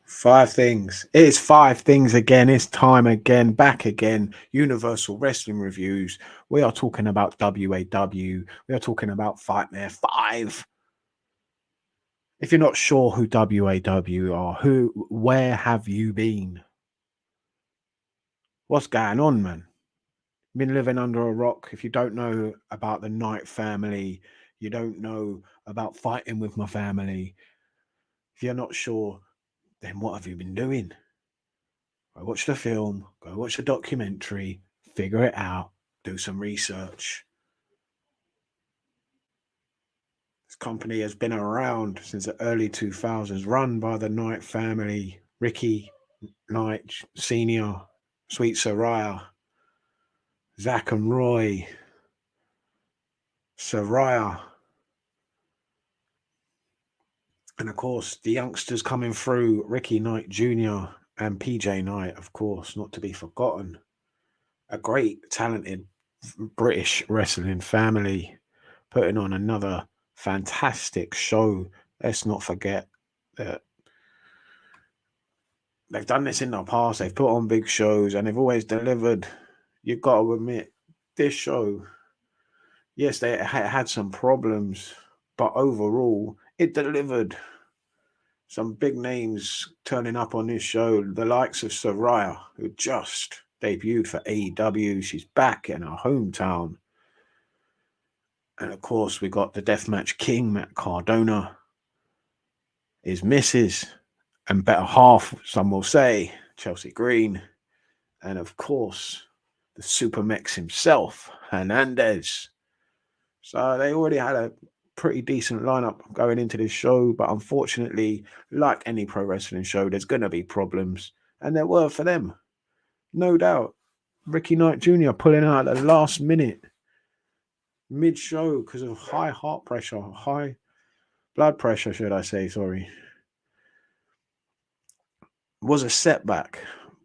Five things. It's five things again. It's time again, back again. Universal Wrestling Reviews. We are talking about WAW. We are talking about Fightmare 5. If you're not sure who WAW are, where have you been? What's going on, man? Been living under a rock. If you don't know about the Knight family, you don't know about fighting with my family. If you're not sure, then what have you been doing? Go watch the film, go watch the documentary, figure it out, do some research. This company has been around since the early 2000s, run by the Knight family, Ricky Knight Sr., Sweet Soraya, Zach and Roy, Soraya, and of course the youngsters coming through, Ricky Knight Jr. and PJ Knight, of course, not to be forgotten. A great, talented British wrestling family putting on another fantastic show. Let's not forget that they've done this in the past. They've put on big shows and they've always delivered. You've got to admit, this show, yes, they had some problems, but overall, it delivered. Some big names turning up on this show, the likes of Soraya, who just debuted for AEW. She's back in her hometown. And of course, we got the Deathmatch King, Matt Cardona, his missus, and better half, some will say, Chelsea Green. And of course, the Super Mex himself, Hernandez. So they already had a pretty decent lineup going into this show. But unfortunately, like any pro wrestling show, there's going to be problems. And there were for them. No doubt. Ricky Knight Jr. pulling out at the last minute, mid-show, because of high heart pressure, high blood pressure, should I say, sorry. Was a setback,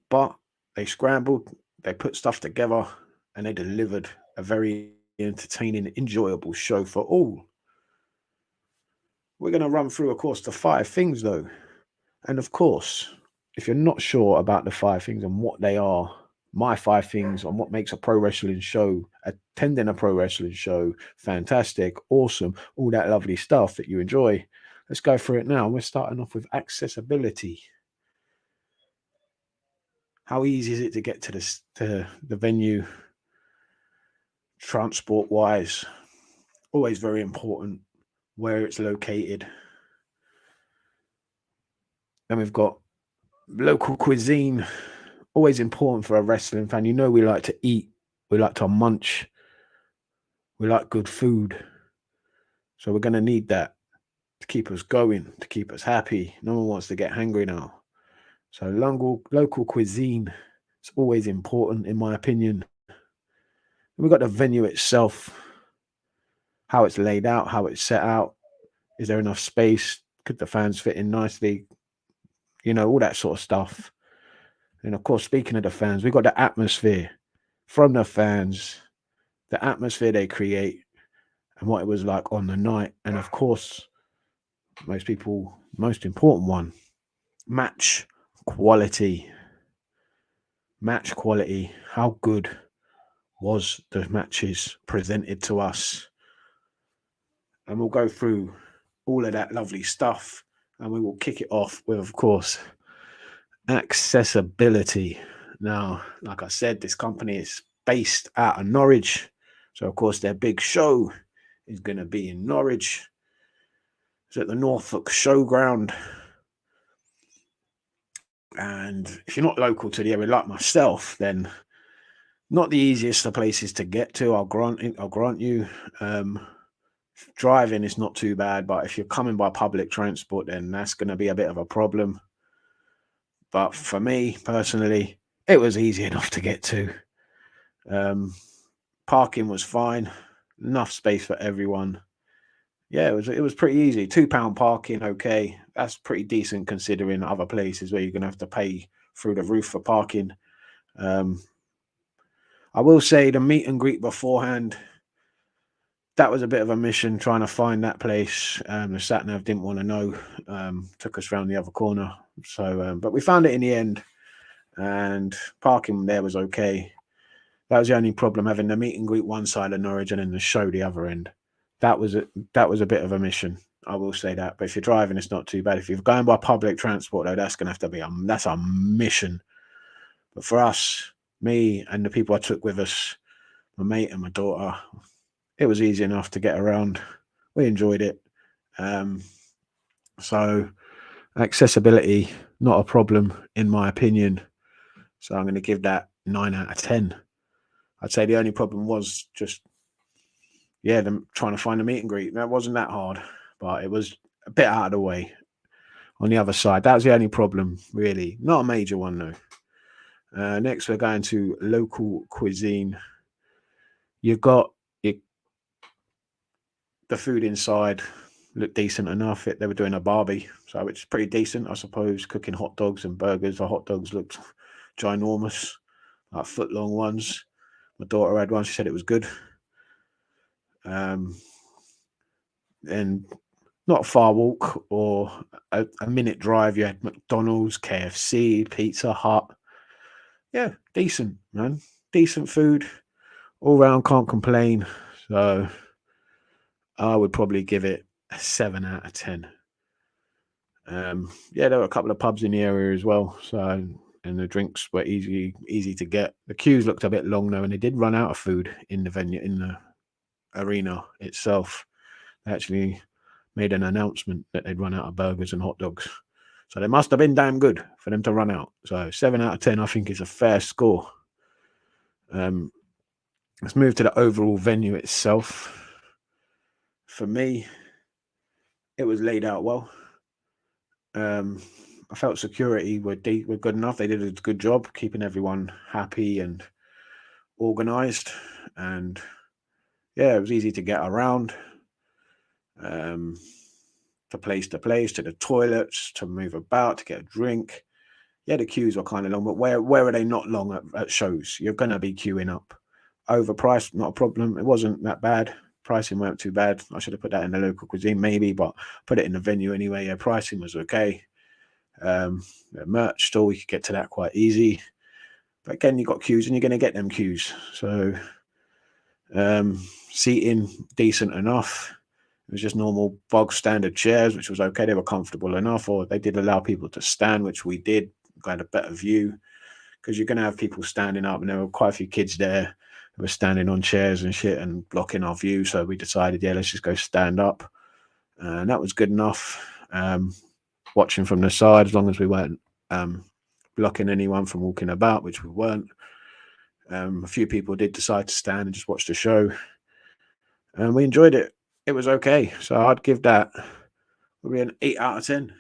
but they scrambled, they put stuff together, and they delivered a very entertaining, enjoyable show for all. We're going to run through, of course, the five things, though. And of course, if you're not sure about the five things and what they are, my five things on what makes a pro wrestling show, attending a pro wrestling show, fantastic, awesome, all that lovely stuff that you enjoy. Let's go through it now. We're starting off with accessibility. How easy is it to get to the venue, transport wise? Always very important where it's located. Then we've got local cuisine, always important for a wrestling fan. You know, we like to eat, we like to munch, we like good food. So we're going to need that to keep us going, to keep us happy. No one wants to get hungry now. So local cuisine is always important, in my opinion. We've got the venue itself, how it's laid out, how it's set out. Is there enough space? Could the fans fit in nicely? You know, all that sort of stuff. And of course, speaking of the fans, we've got the atmosphere from the fans, the atmosphere they create, and what it was like on the night. And of course, most important one, match quality. Match quality. How good was the matches presented to us? And we'll go through all of that lovely stuff. And we will kick it off with, of course, accessibility. Now, like I said, this company is based out of Norwich. So, of course, their big show is going to be in Norwich. It's at the Norfolk Showground. And if you're not local to the area like myself, then not the easiest of places to get to. I'll grant you. Driving is not too bad, but if you're coming by public transport, then that's going to be a bit of a problem. But for me personally, it was easy enough to get to. Parking was fine, enough space for everyone. Yeah, it was pretty easy. £2 parking, okay, that's pretty decent considering other places where you're gonna have to pay through the roof for parking. I will say the meet and greet beforehand, that was a bit of a mission trying to find that place. The sat nav didn't want to know. Took us round the other corner. So, but we found it in the end, and parking there was okay. That was the only problem, having the meet and greet one side of Norwich and then the show the other end. That was a bit of a mission. I will say that. But if you're driving, it's not too bad. If you're going by public transport, though, that's gonna have to be that's a mission. But for us, me and the people I took with us, my mate and my daughter, it was easy enough to get around. We enjoyed it. Um, so accessibility, not a problem in my opinion. So I'm going to give that 9 out of 10. I'd say the only problem was just, yeah, them trying to find a meet and greet. That wasn't that hard, but it was a bit out of the way on the other side. That was the only problem, really. Not a major one, though. Next, we're going to local cuisine. You've got the food inside looked decent enough. They were doing a barbie, so it's pretty decent, I suppose. Cooking hot dogs and burgers. The hot dogs looked ginormous, like foot-long ones. My daughter had one. She said it was good. And not a far walk or a minute drive. You had McDonald's, KFC, Pizza Hut. Yeah, decent, man. Decent food. All round, can't complain. So I would probably give it a 7 out of 10. Yeah, there were a couple of pubs in the area as well. So, and the drinks were easy to get. The queues looked a bit long though, and they did run out of food in the venue, in the arena itself. They actually made an announcement that they'd run out of burgers and hot dogs. So they must have been damn good for them to run out. So 7 out of 10, I think, is a fair score. Let's move to the overall venue itself. For me, it was laid out well. I felt security were good enough. They did a good job keeping everyone happy and organized. And yeah, it was easy to get around. To place to place, to the toilets, to move about, to get a drink. Yeah, the queues were kind of long, but where are they not long at shows? You're going to be queuing up. Overpriced, not a problem. It wasn't that bad. Pricing weren't too bad. I should have put that in the local cuisine maybe, but put it in the venue anyway. Yeah, pricing was okay. The merch store, we could get to that quite easy. But again, you got queues and you're going to get them queues. So seating, decent enough. It was just normal bog standard chairs, which was okay. They were comfortable enough, or they did allow people to stand, which we did. Got a better view because you're going to have people standing up, and there were quite a few kids there who were standing on chairs and shit and blocking our view. So we decided, yeah, let's just go stand up. And that was good enough. Watching from the side, as long as we weren't blocking anyone from walking about, which we weren't. A few people did decide to stand and just watch the show. And we enjoyed it. It was okay. So I'd give that probably an 8 out of 10.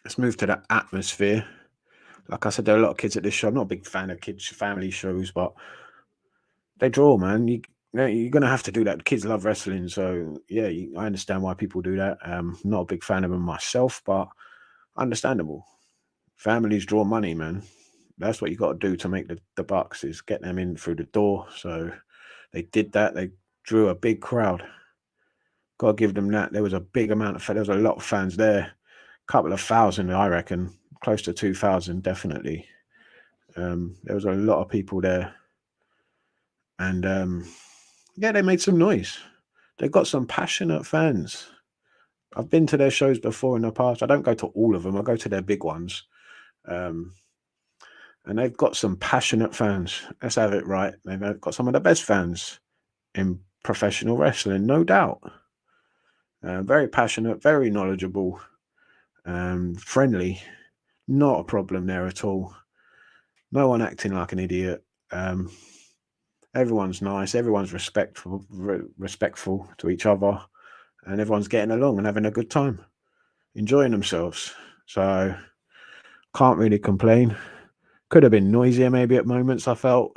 Let's move to the atmosphere. Like I said, there are a lot of kids at this show. I'm not a big fan of kids' family shows, but they draw, man. You're going to have to do that. The kids love wrestling. So, yeah, I understand why people do that. Not a big fan of them myself, but understandable. Families draw money, man. That's what you got to do to make the bucks, is get them in through the door. So they did that. They drew a big crowd. Got to give them that. There was a big amount of, there was a lot of fans there. A couple of thousand, I reckon. Close to 2,000, definitely. There was a lot of people there. And yeah, they made some noise. They got some passionate fans. I've been to their shows before in the past. I don't go to all of them. I go to their big ones. And they've got some passionate fans. Let's have it right. They've got some of the best fans in professional wrestling, no doubt. Very passionate, very knowledgeable, friendly. Not a problem there at all. No one acting like an idiot. Everyone's nice. Everyone's respectful to each other, and everyone's getting along and having a good time, enjoying themselves. So can't really complain. Could have been noisier maybe at moments, I felt.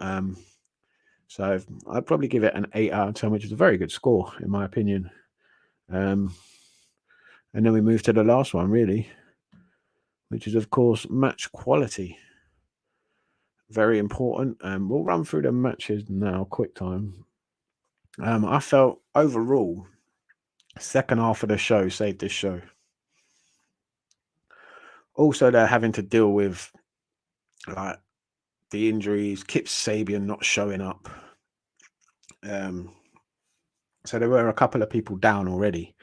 So I'd probably give it an 8 out of 10, which is a very good score in my opinion. And then we move to the last one, really, which is of course match quality. very important. We'll run through the matches now, quick time. I felt overall, second half of the show saved this show. Also, they're having to deal with like the injuries, Kip Sabian not showing up. So there were a couple of people down already.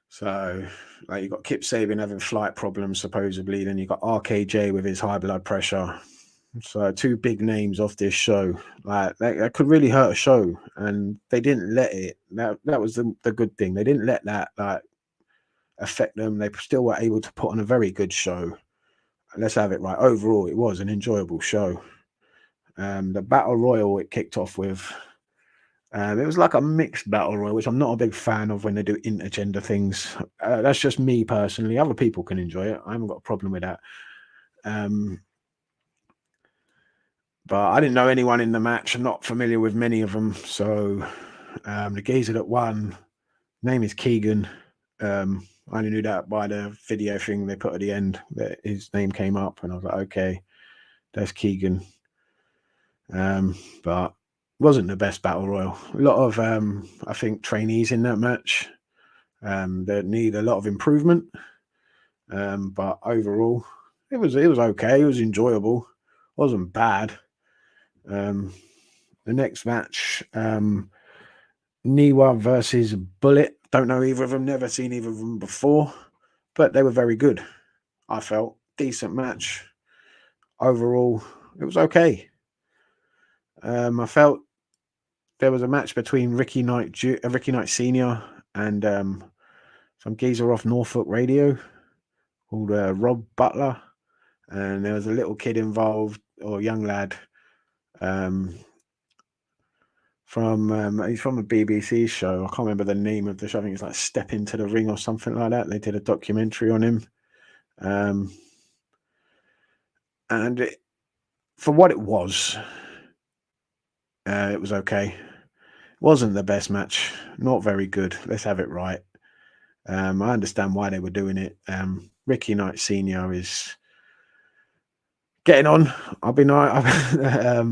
So, like, you got Kip Sabian having flight problems, supposedly. Then you got RKJ with his high blood pressure. So, two big names off this show. Like, that could really hurt a show. And they didn't let it. That was the good thing. They didn't let that, like, affect them. They still were able to put on a very good show. Let's have it right. Overall, it was an enjoyable show. The Battle Royal it kicked off with. It was like a mixed battle royal, which I'm not a big fan of when they do intergender things. That's just me personally. Other people can enjoy it. I haven't got a problem with that. But I didn't know anyone in the match. I'm not familiar with many of them. So the geezer that won, name is Keegan. I only knew that by the video thing they put at the end that his name came up, and I was like, okay, that's Keegan. But wasn't the best battle royal. A lot of I think trainees in that match that need a lot of improvement. But overall, it was okay. It was enjoyable. Wasn't bad. The next match, Niwa versus Bullet. Don't know either of them. Never seen either of them before, but they were very good. I felt decent match. Overall, it was okay. I felt there was a match between Ricky Knight Senior and some geezer off Norfolk Radio called Rob Butler, and there was a little kid involved or young lad from he's from a BBC show. I can't remember the name of the show. I think it's like Step Into the Ring or something like that. They did a documentary on him, and for what it was okay. It wasn't the best match. Not very good. Let's have it right. I understand why they were doing it. Ricky Knight Senior is getting on. I'll be nice,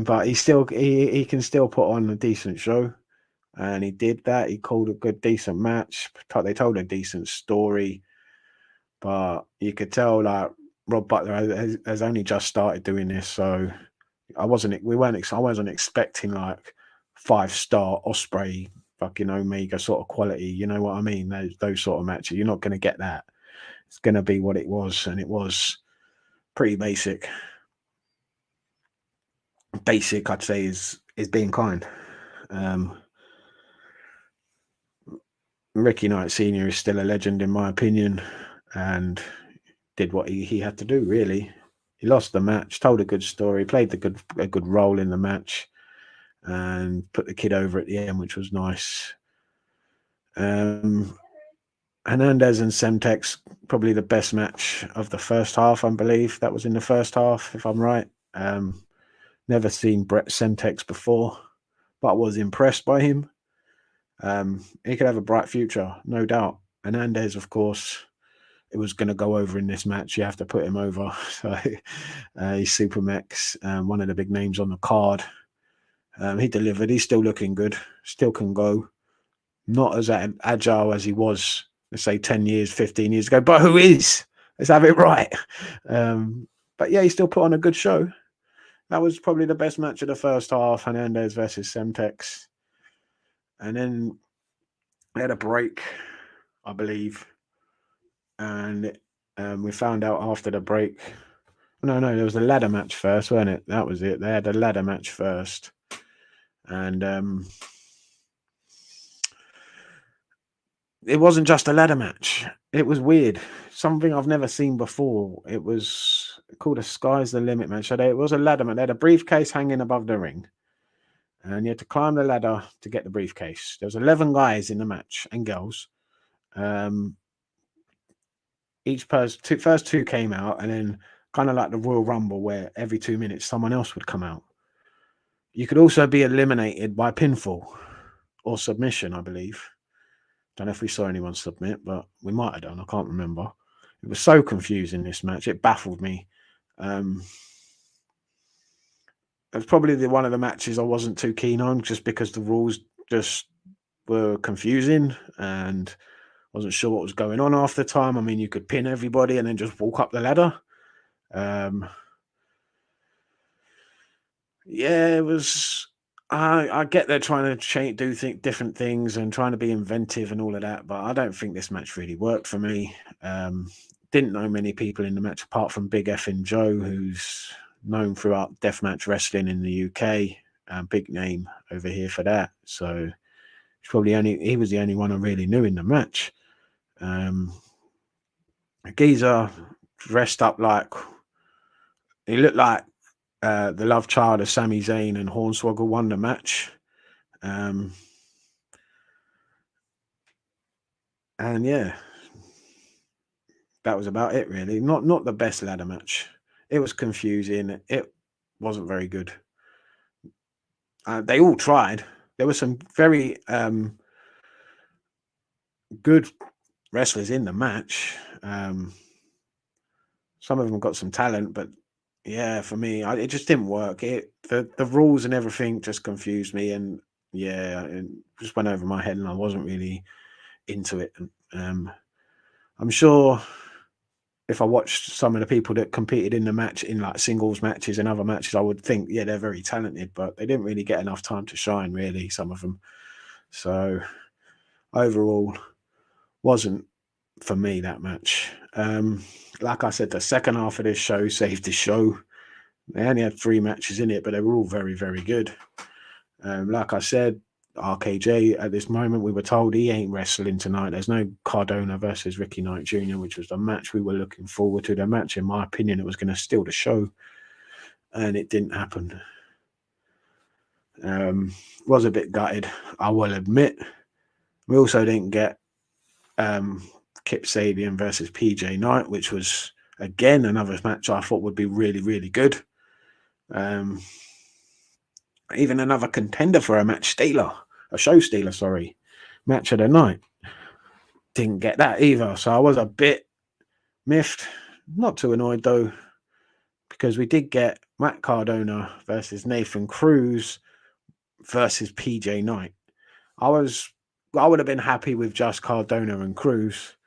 but he can still put on a decent show, and he did that. He called a good, decent match. They told a decent story, but you could tell like Rob Butler has only just started doing this, so I wasn't expecting like 5-star Osprey fucking Omega sort of quality. You know what I mean? Those sort of matches. You're not going to get that. It's going to be what it was, and it was pretty basic. Basic, I'd say, is being kind. Ricky Knight Senior is still a legend in my opinion, and did what he had to do. Really, he lost the match, told a good story, played a good role in the match, and put the kid over at the end, which was nice. Hernandez and Semtex, probably the best match of the first half, I believe. That was in the first half, if I'm right. Never seen Brett Semtex before, but I was impressed by him. He could have a bright future, no doubt. Hernandez, of course, it was going to go over in this match. You have to put him over. So he's Supermax, one of the big names on the card. He delivered. He's still looking good. Still can go. Not as agile as he was, let's say, 10 years, 15 years ago. But who is? Let's have it right. But yeah, he still put on a good show. That was probably the best match of the first half, Hernandez versus Semtex. And then they had a break, I believe. And we found out after the break. No, there was a ladder match first, wasn't it? That was it. They had a ladder match first. And it wasn't just a ladder match. It was weird. Something I've never seen before. It was called a Sky's the Limit match. So it was a ladder match. They had a briefcase hanging above the ring. And you had to climb the ladder to get the briefcase. There was 11 guys in the match and girls. Each person, first two came out, and then kind of like the Royal Rumble, where every 2 minutes someone else would come out. You could also be eliminated by pinfall or submission, I believe. Don't know if we saw anyone submit, but we might have done. I can't remember. It was so confusing, this match. It baffled me. It's probably one of the matches I wasn't too keen on, just because the rules just were confusing and wasn't sure what was going on half the time. I mean, you could pin everybody and then just walk up the ladder. Um, yeah, it was. I get they're trying to change, different things, and trying to be inventive and all of that, but I don't think this match really worked for me. Didn't know many people in the match apart from Big Effin' Joe, who's known throughout deathmatch wrestling in the UK. Big name over here for that. So he was the only one I really knew in the match. Geezer dressed up like he looked like the love child of Sami Zayn, and Hornswoggle won the match. And yeah, that was about it really. Not the best ladder match. It was confusing. It wasn't very good. They all tried. There were some very good wrestlers in the match. Some of them got some talent, but yeah, for me, it just didn't work. The rules and everything just confused me, and yeah, it just went over my head, and I wasn't really into it. I'm sure if I watched some of the people that competed in the match in like singles matches and other matches, I would think, yeah, they're very talented, but they didn't really get enough time to shine, really, some of them. So overall, wasn't for me that match. Like I said, the second half of this show saved the show. They only had 3 matches in it, but they were all very, very good. Like I said, RKJ at this moment, we were told he ain't wrestling tonight. There's no Cardona versus Ricky Knight Jr., which was the match we were looking forward to. The match, in my opinion, it was going to steal the show, and it didn't happen. Was a bit gutted, I will admit. We also didn't get Kip Sabian versus PJ Knight, which was again another match I thought would be really, really good. Even another contender for a show stealer, sorry, match of the night. Didn't get that either, so I was a bit miffed. Not too annoyed though, because we did get Matt Cardona versus Nathan Cruz versus PJ Knight. I would have been happy with just Cardona and Cruz.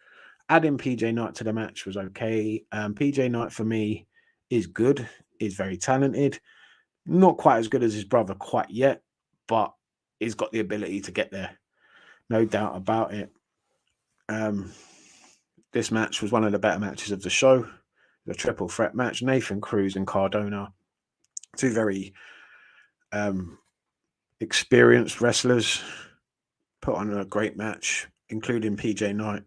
Adding PJ Knight to the match was okay. PJ Knight for me is good, is very talented. Not quite as good as his brother quite yet, but he's got the ability to get there. No doubt about it. This match was one of the better matches of the show. The triple threat match. Nathan Cruz and Cardona, 2 very experienced wrestlers, put on a great match, including PJ Knight.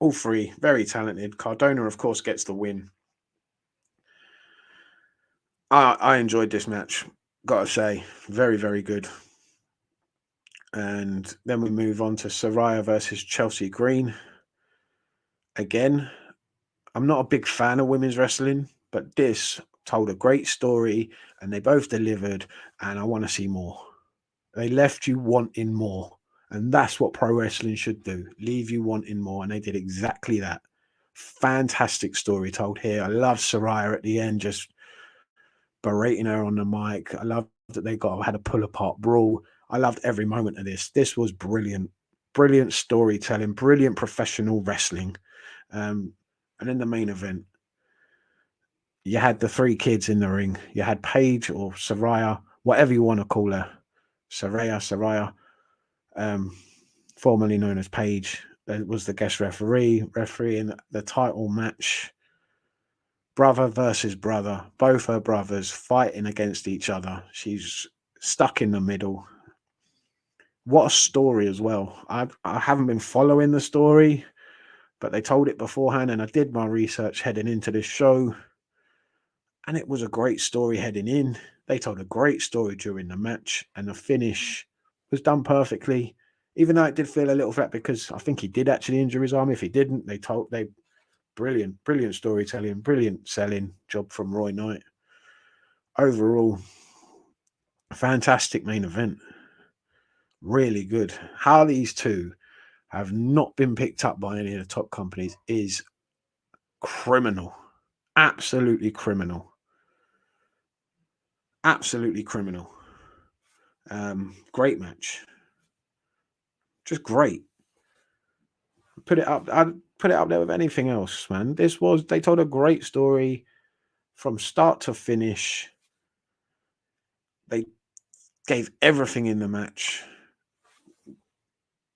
All 3 very talented. Cardona, of course, gets the win. I enjoyed this match, gotta say. Very, very good. And then we move on to Saraya versus Chelsea Green. Again, I'm not a big fan of women's wrestling, but this told a great story and they both delivered, and I want to see more. They left you wanting more, and that's what pro wrestling should do. Leave you wanting more, and they did exactly that. Fantastic story told here. I love Saraya at the end, just berating her on the mic. I love that they had a pull apart brawl. I loved every moment of this. This was brilliant. Brilliant storytelling, brilliant professional wrestling. And in the main event, you had the 3 kids in the ring. You had Paige or Saraya, whatever you want to call her. Saraya, formerly known as Paige, was the guest referee in the title match. Brother versus brother, both her brothers fighting against each other. She's stuck in the middle. What a story as well. I haven't been following the story, but they told it beforehand, and I did my research heading into this show, and it was a great story heading in. They told a great story during the match, and the finish was done perfectly, even though it did feel a little flat because I think he did actually injure his arm. If he didn't, brilliant storytelling, brilliant selling job from Roy Knight. Overall, fantastic main event. Really good. How these 2 have not been picked up by any of the top companies is criminal. Absolutely criminal. Absolutely criminal. Great match. Just great. Put it up. I'd put it up there with anything else, man. They told a great story from start to finish. They gave everything in the match.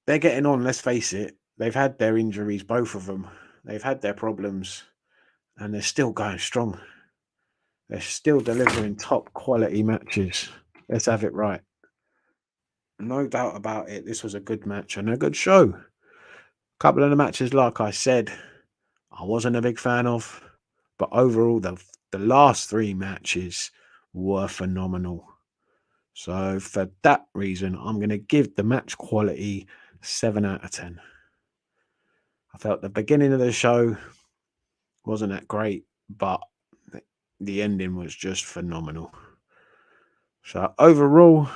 They're getting on, let's face it. They've had their injuries, both of them. They've had their problems, and they're still going strong. They're still delivering top quality matches. Let's have it right. No doubt about it. This was a good match and a good show. A couple of the matches, like I said, I wasn't a big fan of, but overall, the last three matches were phenomenal. So for that reason, I'm going to give the match quality 7 out of 10. I felt the beginning of the show wasn't that great, but the ending was just phenomenal. So overall,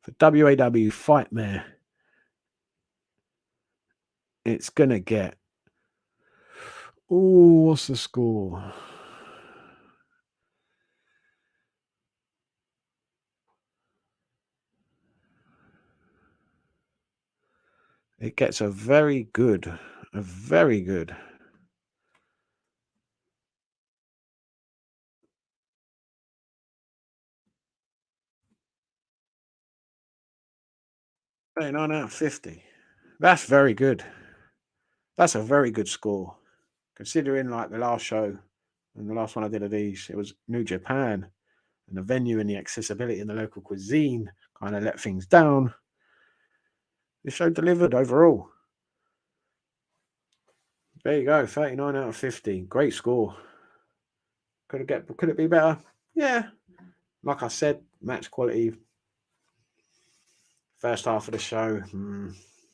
for WAW Fightmare, it's going to get... Oh, what's the score? It gets a very good. 39 out of 50. That's very good. That's a very good score. Considering like the last show and the last one I did of these, it was New Japan, and the venue and the accessibility and the local cuisine kind of let things down. The show delivered overall. There you go, 39 out of 50. Great score. Could it be better? Yeah. Like I said, match quality. First half of the show.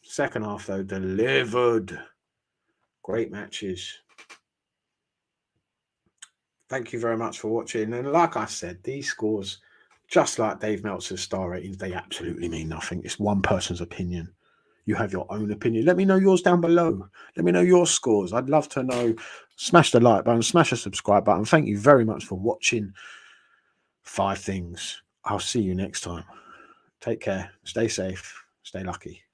Second half, though, delivered. Great matches. Thank you very much for watching. And like I said, these scores, just like Dave Meltzer's star ratings, they absolutely mean nothing. It's one person's opinion. You have your own opinion. Let me know yours down below. Let me know your scores. I'd love to know. Smash the like button, smash the subscribe button. Thank you very much for watching 5 Things. I'll see you next time. Take care. Stay safe. Stay lucky.